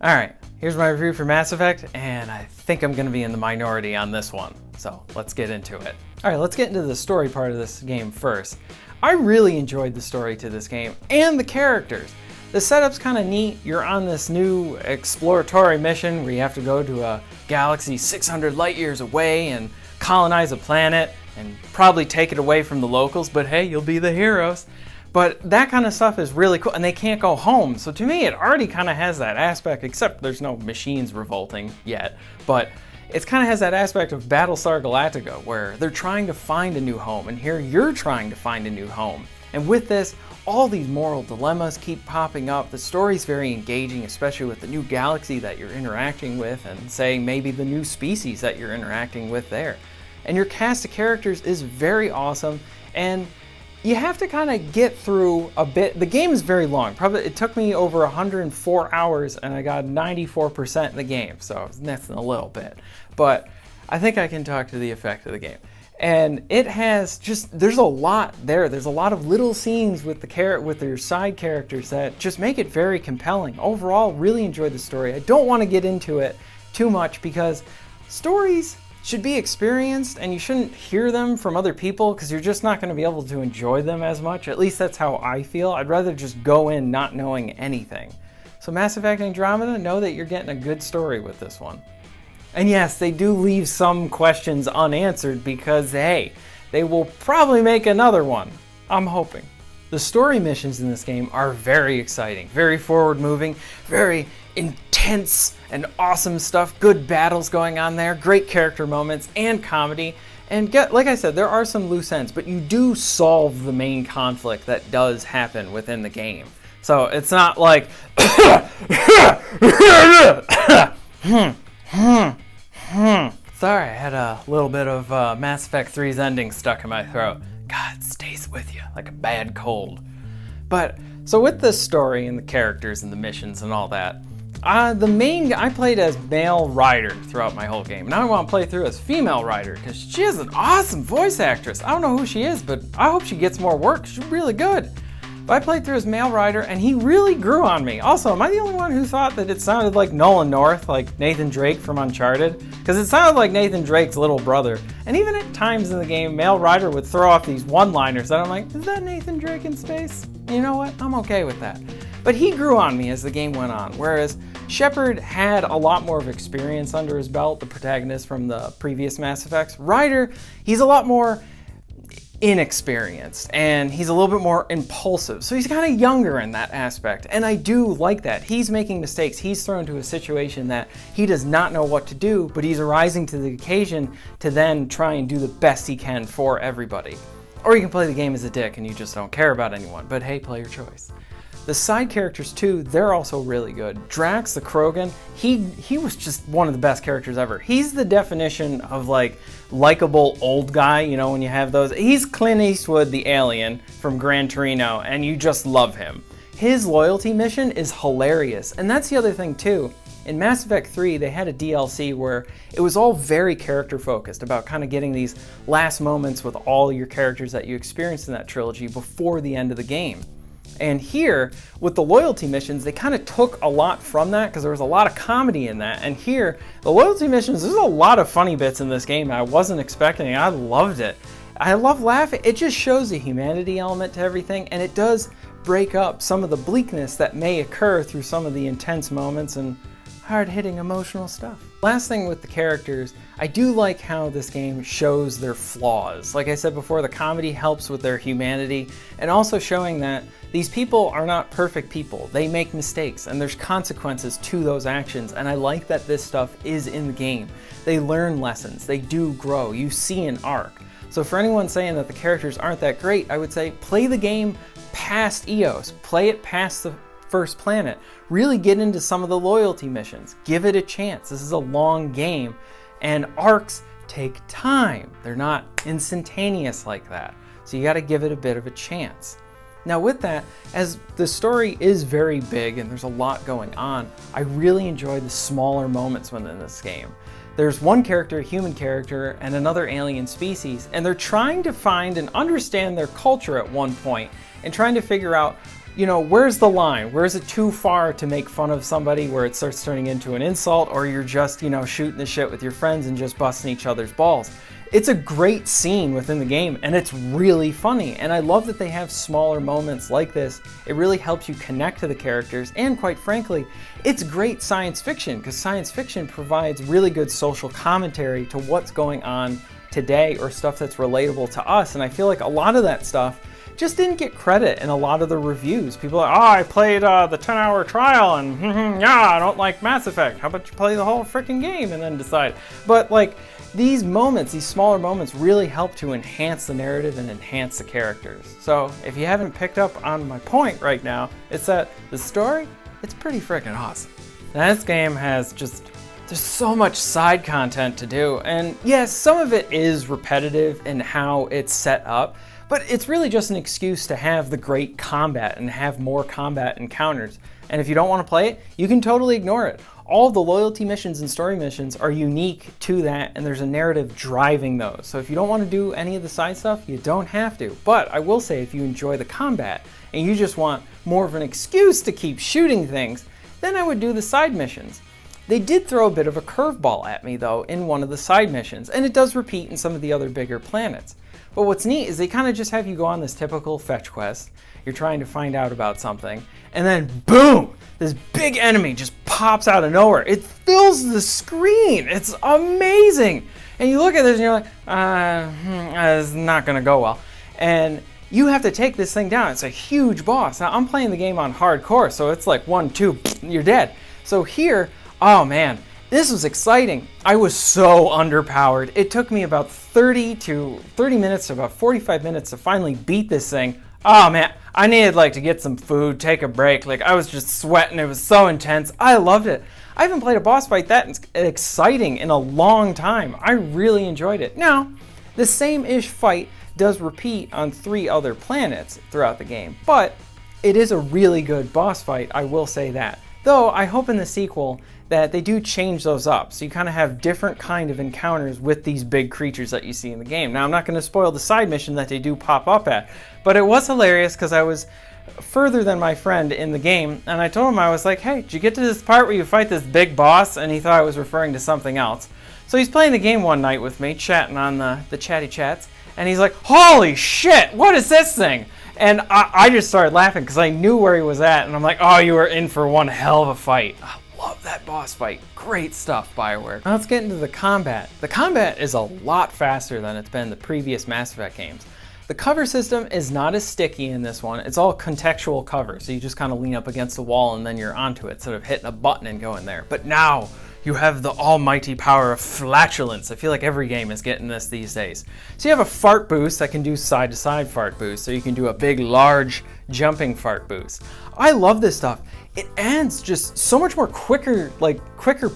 Alright, here's my review for Mass Effect, and I think I'm going to be in the minority on this one. So let's get into it. Alright, let's get into the story part of this game first. I really enjoyed the story to this game, and the characters. The setup's kind of neat. You're on this new exploratory mission where you have to go to a galaxy 600 light years away and colonize a planet and probably take it away from the locals, but hey, you'll be the heroes. But that kind of stuff is really cool, and they can't go home. So to me, it already kind of has that aspect, except there's no machines revolting yet. But it kind of has that aspect of Battlestar Galactica, where they're trying to find a new home, and here you're trying to find a new home. And with this, all these moral dilemmas keep popping up. The story's very engaging, especially with the new galaxy that you're interacting with, and say maybe the new species that you're interacting with there. And your cast of characters is very awesome, and you have to kind of get through a bit. The game is very long. Probably it took me over 104 hours and I got 94% in the game, so that's a little bit. But I think I can talk to the effect of the game. And it has just, there's a lot there. There's a lot of little scenes with your side characters that just make it very compelling. Overall, really enjoyed the story. I don't want to get into it too much because stories should be experienced and you shouldn't hear them from other people because you're just not going to be able to enjoy them as much. At least that's how I feel. I'd rather just go in not knowing anything. So Mass Effect Andromeda, know that you're getting a good story with this one. And yes, they do leave some questions unanswered because, hey, they will probably make another one. I'm hoping. The story missions in this game are very exciting, very forward-moving, very intense and awesome stuff. Good battles going on there, great character moments and comedy. And like I said, there are some loose ends, but you do solve the main conflict that does happen within the game. So it's not like Sorry, I had a little bit of Mass Effect 3's ending stuck in my throat. God, it stays with you like a bad cold. But so with the story and the characters and the missions and all that, I played as male Ryder throughout my whole game. Now I want to play through as female Ryder because she is an awesome voice actress. I don't know who she is, but I hope she gets more work. She's really good. But I played through as male Ryder and he really grew on me. Also, am I the only one who thought that it sounded like Nolan North, like Nathan Drake from Uncharted? Because it sounded like Nathan Drake's little brother. And even at times in the game, male Ryder would throw off these one-liners that I'm like, is that Nathan Drake in space? You know what? I'm okay with that. But he grew on me as the game went on, whereas Shepard had a lot more of experience under his belt, the protagonist from the previous Mass Effects. Ryder, he's a lot more inexperienced and he's a little bit more impulsive. So he's kind of younger in that aspect. And I do like that. He's making mistakes. He's thrown into a situation that he does not know what to do, but he's rising to the occasion to then try and do the best he can for everybody. Or you can play the game as a dick and you just don't care about anyone. But hey, play your choice. The side characters too, they're also really good. Drax the Krogan, he was just one of the best characters ever. He's the definition of like likable old guy, you know, when you have those. He's Clint Eastwood, the alien from Gran Torino, and you just love him. His loyalty mission is hilarious, and that's the other thing too. In Mass Effect 3, they had a DLC where it was all very character focused about kind of getting these last moments with all your characters that you experienced in that trilogy before the end of the game. And here, with the loyalty missions, they kind of took a lot from that because there was a lot of comedy in that. And here, the loyalty missions, there's a lot of funny bits in this game I wasn't expecting. I loved it. I love laughing. It just shows the humanity element to everything, and it does break up some of the bleakness that may occur through some of the intense moments and hard-hitting emotional stuff. Last thing with the characters, I do like how this game shows their flaws. Like I said before, the comedy helps with their humanity and also showing that these people are not perfect people. They make mistakes and there's consequences to those actions, and I like that this stuff is in the game. They learn lessons, they do grow, you see an arc. So for anyone saying that the characters aren't that great, I would say play the game past EOS, play it past the first planet, really get into some of the loyalty missions, give it a chance. This is a long game and arcs take time. They're not instantaneous like that. So you got to give it a bit of a chance. Now with that, as the story is very big and there's a lot going on, I really enjoy the smaller moments within this game. There's one character, a human character, and another alien species, and they're trying to find and understand their culture at one point and trying to figure out you know, where's the line? Where is it too far to make fun of somebody where it starts turning into an insult, or you're just, you know, shooting the shit with your friends and just busting each other's balls? It's a great scene within the game, and it's really funny, and I love that they have smaller moments like this. It really helps you connect to the characters, and quite frankly, it's great science fiction, because science fiction provides really good social commentary to what's going on today, or stuff that's relatable to us, and I feel like a lot of that stuff just didn't get credit in a lot of the reviews. People are like, oh, I played the 10-hour trial, and yeah, I don't like Mass Effect. How about you play the whole freaking game and then decide? But like, these moments, these smaller moments really help to enhance the narrative and enhance the characters. So if you haven't picked up on my point right now, it's that the story, it's pretty freaking awesome. Now, this game has just, there's so much side content to do, and yes, some of it is repetitive in how it's set up, but it's really just an excuse to have the great combat and have more combat encounters. And if you don't want to play it, you can totally ignore it. All the loyalty missions and story missions are unique to that, and there's a narrative driving those. So if you don't want to do any of the side stuff, you don't have to. But I will say, if you enjoy the combat and you just want more of an excuse to keep shooting things, then I would do the side missions. They did throw a bit of a curveball at me though in one of the side missions, and it does repeat in some of the other bigger planets. But what's neat is they kind of just have you go on this typical fetch quest. You're trying to find out about something, and then boom, this big enemy just pops out of nowhere. It fills the screen. It's amazing. And you look at this and you're like, it's not gonna go well. And you have to take this thing down. It's a huge boss. Now I'm playing the game on hardcore, so it's like 1, 2, you're dead. So here, oh man, this was exciting. I was so underpowered. It took me about 30 minutes to about 45 minutes to finally beat this thing. Oh man, I needed like to get some food, take a break. Like I was just sweating. It was so intense. I loved it. I haven't played a boss fight that exciting in a long time. I really enjoyed it. Now, the same-ish fight does repeat on 3 other planets throughout the game, but it is a really good boss fight, I will say that. Though I hope in the sequel that they do change those up, so you kind of have different kind of encounters with these big creatures that you see in the game. Now I'm not going to spoil the side mission that they do pop up at, but it was hilarious because I was further than my friend in the game, and I told him, I was like, hey, did you get to this part where you fight this big boss? And he thought I was referring to something else. So he's playing the game one night with me, chatting on the chatty chats, and he's like, holy shit, what is this thing? And I just started laughing because I knew where he was at, and I'm like, oh, you were in for one hell of a fight. I love that boss fight. Great stuff, BioWare. Now let's get into the combat. The combat is a lot faster than it's been in the previous Mass Effect games. The cover system is not as sticky in this one. It's all contextual cover, so you just kind of lean up against the wall and then you're onto it instead of hitting a button and going there. But now, you have the almighty power of flatulence. I feel like every game is getting this these days. So you have a fart boost that can do side-to-side fart boost, so you can do a big, large, jumping fart boost. I love this stuff. It adds just so much more quicker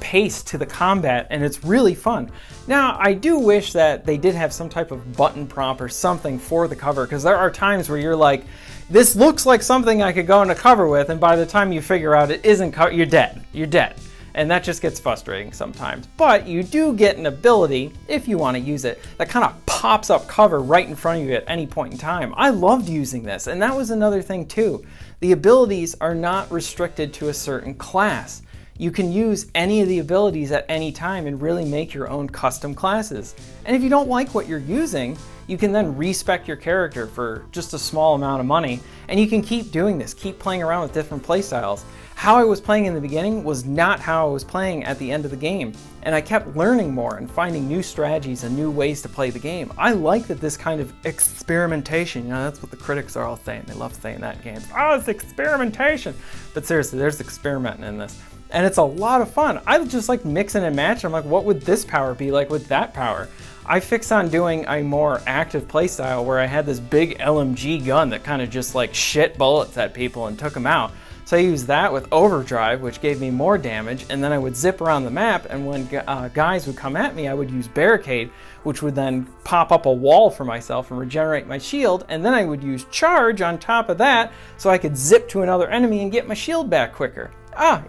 pace to the combat, and it's really fun. Now, I do wish that they did have some type of button prompt or something for the cover, because there are times where you're like, this looks like something I could go into cover with, and by the time you figure out it isn't cover, you're dead. You're dead. And that just gets frustrating sometimes. But you do get an ability, if you want to use it, that kind of pops up cover right in front of you at any point in time. I loved using this, and that was another thing too. The abilities are not restricted to a certain class. You can use any of the abilities at any time and really make your own custom classes. And if you don't like what you're using, you can then respec your character for just a small amount of money, and you can keep doing this, keep playing around with different playstyles. How I was playing in the beginning was not how I was playing at the end of the game, and I kept learning more and finding new strategies and new ways to play the game. I like that this kind of experimentation, you know, that's what the critics are all saying. They love saying that in games. Oh, it's experimentation. But seriously, there's experimenting in this. And it's a lot of fun. I just like mixing and matching. I'm like, what would this power be like with that power? I fixed on doing a more active playstyle where I had this big LMG gun that kind of just like shit bullets at people and took them out. So I used that with overdrive, which gave me more damage, and then I would zip around the map, and when guys would come at me, I would use barricade, which would then pop up a wall for myself and regenerate my shield, and then I would use charge on top of that so I could zip to another enemy and get my shield back quicker.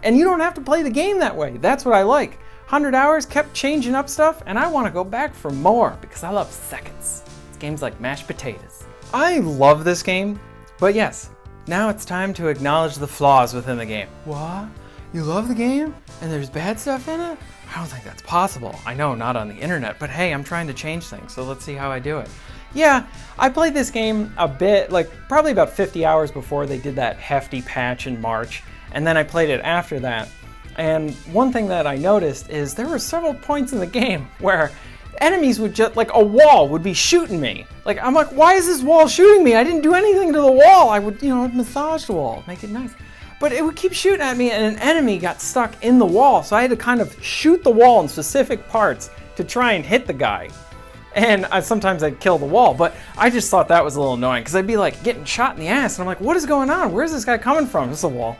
And you don't have to play the game that way. That's what I like. 100 hours, kept changing up stuff, and I want to go back for more because I love seconds. This game's like mashed potatoes. I love this game, but yes, Now it's time to acknowledge the flaws within the game. What? You love the game? And there's bad stuff in it? I don't think that's possible. I know, not on the internet, but hey, I'm trying to change things, so let's see how I do it. Yeah, I played this game a bit, like probably about 50 hours before they did that hefty patch in March, and then I played it after that. And one thing that I noticed is there were several points in the game where enemies would just, like a wall would be shooting me. Like, I'm like, why is this wall shooting me? I didn't do anything to the wall. I would, massage the wall, make it nice. But it would keep shooting at me and an enemy got stuck in the wall. So I had to kind of shoot the wall in specific parts to try and hit the guy. And sometimes I'd kill the wall, but I just thought that was a little annoying because I'd be like getting shot in the ass and I'm like, what is going on? Where's this guy coming from? It's a wall.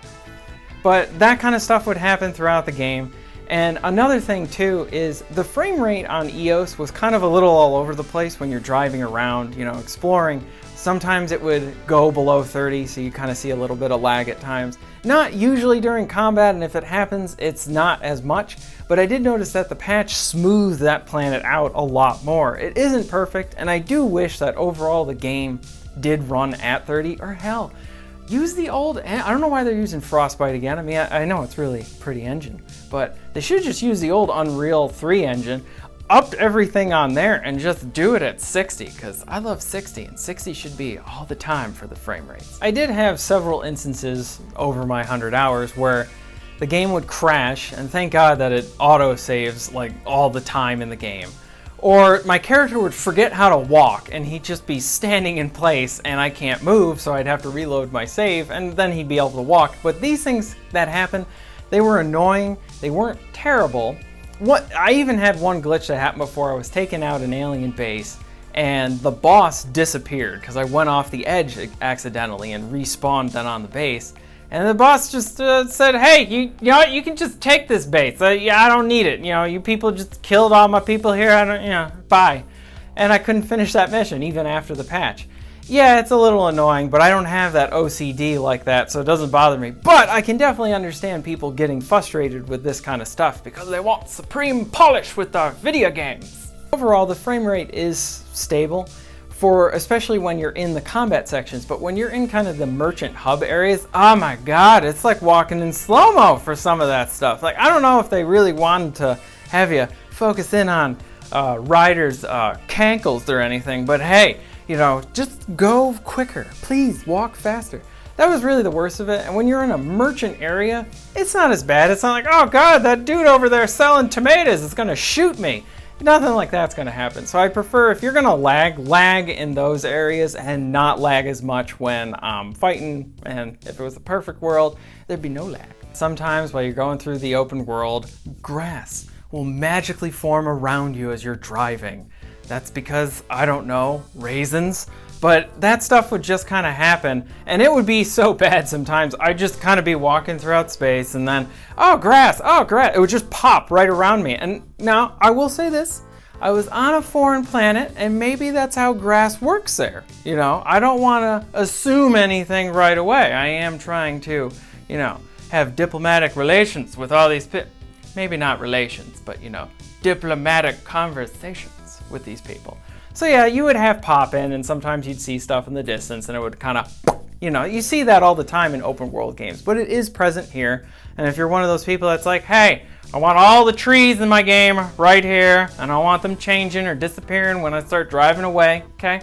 But that kind of stuff would happen throughout the game. And another thing too is the frame rate on EOS was kind of a little all over the place when you're driving around, exploring. Sometimes it would go below 30, so you kind of see a little bit of lag at times. Not usually during combat, and if it happens, it's not as much. But I did notice that the patch smoothed that planet out a lot more. It isn't perfect, and I do wish that overall the game did run at 30, or hell, use the old, I don't know why they're using Frostbite again. I mean, I know it's really a pretty engine, but they should just use the old Unreal 3 engine, up everything on there and just do it at 60, because I love 60 and 60 should be all the time for the frame rates. I did have several instances over my 100 hours where the game would crash, and thank God that it auto saves like all the time in the game. Or my character would forget how to walk and he'd just be standing in place and I can't move, so I'd have to reload my save and then he'd be able to walk. But these things that happened, they were annoying, they weren't terrible. I even had one glitch that happened before. I was taking out an alien base and the boss disappeared because I went off the edge accidentally and respawned then on the base. And the boss just said, hey, you know what, you can just take this base. Yeah, I don't need it. You people just killed all my people here. I don't, bye. And I couldn't finish that mission even after the patch. Yeah, it's a little annoying, but I don't have that OCD like that, so it doesn't bother me. But I can definitely understand people getting frustrated with this kind of stuff because they want supreme polish with their video games. Overall, the frame rate is stable, especially when you're in the combat sections, but when you're in kind of the merchant hub areas, oh my God, it's like walking in slow-mo for some of that stuff. Like, I don't know if they really wanted to have you focus in on riders' cankles or anything, but hey, just go quicker. Please walk faster. That was really the worst of it. And when you're in a merchant area, it's not as bad. It's not like, oh God, that dude over there selling tomatoes is gonna shoot me. Nothing like that's gonna happen. So I prefer, if you're gonna lag in those areas and not lag as much when fighting. And if it was a perfect world, there'd be no lag. Sometimes while you're going through the open world, grass will magically form around you as you're driving. That's because, I don't know, raisins, but that stuff would just kind of happen and it would be so bad sometimes. I'd just kind of be walking throughout space and then, oh grass, it would just pop right around me. And now I will say this, I was on a foreign planet and maybe that's how grass works there. I don't want to assume anything right away. I am trying to, have diplomatic relations with all these maybe not relations, but diplomatic conversations with these people. So yeah, you would have pop in and sometimes you'd see stuff in the distance and it would kind of, you see that all the time in open world games, but it is present here. And if you're one of those people that's like, hey, I want all the trees in my game right here and I want them changing or disappearing when I start driving away, okay?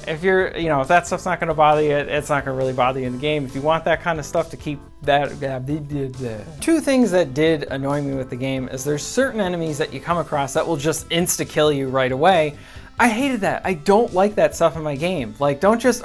If you're, if that stuff's not going to bother you, it's not going to really bother you in the game. If you want that kind of stuff to keep that... Two things that did annoy me with the game is there's certain enemies that you come across that will just insta-kill you right away. I hated that. I don't like that stuff in my game. Like, don't just,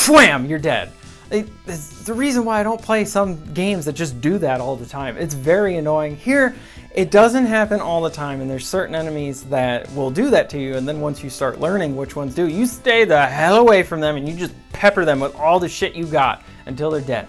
wham, you're dead. It's the reason why I don't play some games that just do that all the time. It's very annoying. Here, it doesn't happen all the time, and there's certain enemies that will do that to you, and then once you start learning which ones do, you stay the hell away from them and you just pepper them with all the shit you got until they're dead.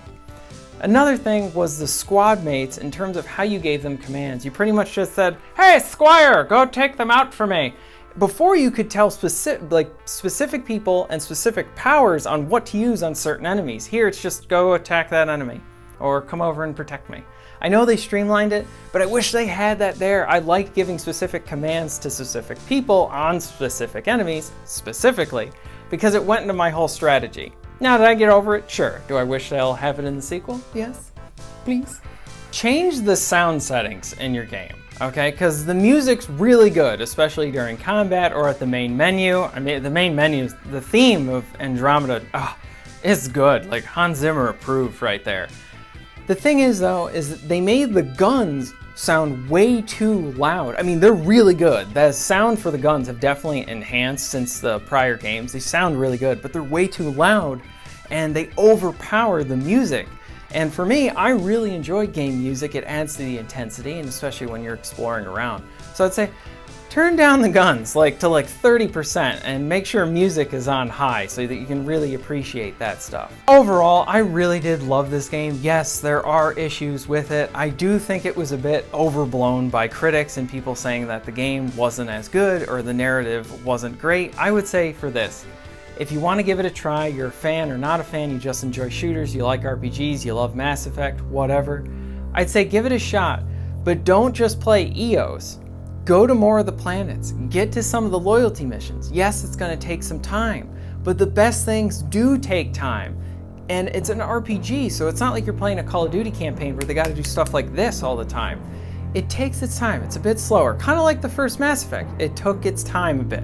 Another thing was the squad mates in terms of how you gave them commands. You pretty much just said, hey, Squire, go take them out for me. Before you could tell specific people and specific powers on what to use on certain enemies. Here it's just go attack that enemy or come over and protect me. I know they streamlined it, but I wish they had that there. I like giving specific commands to specific people on specific enemies, specifically, because it went into my whole strategy. Now, did I get over it? Sure. Do I wish they'll have it in the sequel? Yes. Please. Change the sound settings in your game, okay? Because the music's really good, especially during combat or at the main menu. I mean, the main menu, the theme of Andromeda, is good. Like, Hans Zimmer approved right there. The thing is, though, is that they made the guns sound way too loud. I mean, they're really good. The sound for the guns have definitely enhanced since the prior games. They sound really good, but they're way too loud, and they overpower the music. And for me, I really enjoy game music. It adds to the intensity, and especially when you're exploring around. So I'd say, turn down the guns to 30% and make sure music is on high so that you can really appreciate that stuff. Overall, I really did love this game. Yes, there are issues with it. I do think it was a bit overblown by critics and people saying that the game wasn't as good or the narrative wasn't great. I would say for this, if you want to give it a try, you're a fan or not a fan, you just enjoy shooters, you like RPGs, you love Mass Effect, whatever, I'd say give it a shot, but don't just play EOS. Go to more of the planets, get to some of the loyalty missions. Yes, it's going to take some time, but the best things do take time. And it's an RPG, so it's not like you're playing a Call of Duty campaign where they got to do stuff like this all the time. It takes its time, it's a bit slower, kind of like the first Mass Effect. It took its time a bit.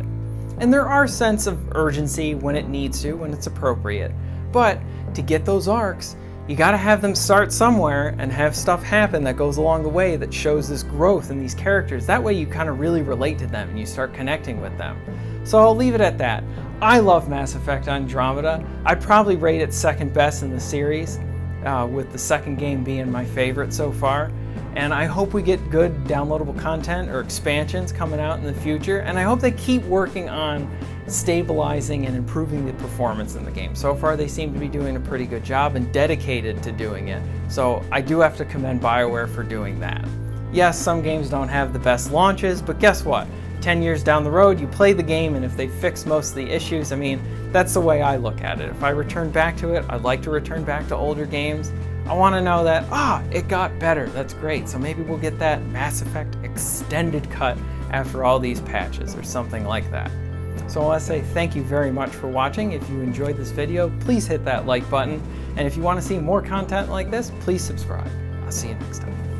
And there are sense of urgency when it needs to, when it's appropriate. But to get those arcs, you gotta have them start somewhere and have stuff happen that goes along the way that shows this growth in these characters. That way you kind of really relate to them and you start connecting with them. So I'll leave it at that. I love Mass Effect Andromeda. I'd probably rate it second best in the series, with the second game being my favorite so far. And I hope we get good downloadable content or expansions coming out in the future. And I hope they keep working on stabilizing and improving the performance in the game. So far, they seem to be doing a pretty good job and dedicated to doing it. So I do have to commend BioWare for doing that. Yes, some games don't have the best launches, but guess what? 10 years down the road, you play the game, and if they fix most of the issues, I mean, that's the way I look at it. If I return back to it, I'd like to return back to older games. I want to know that, it got better. That's great. So maybe we'll get that Mass Effect extended cut after all these patches or something like that. So I want to say thank you very much for watching. If you enjoyed this video, please hit that like button. And if you want to see more content like this, please subscribe. I'll see you next time.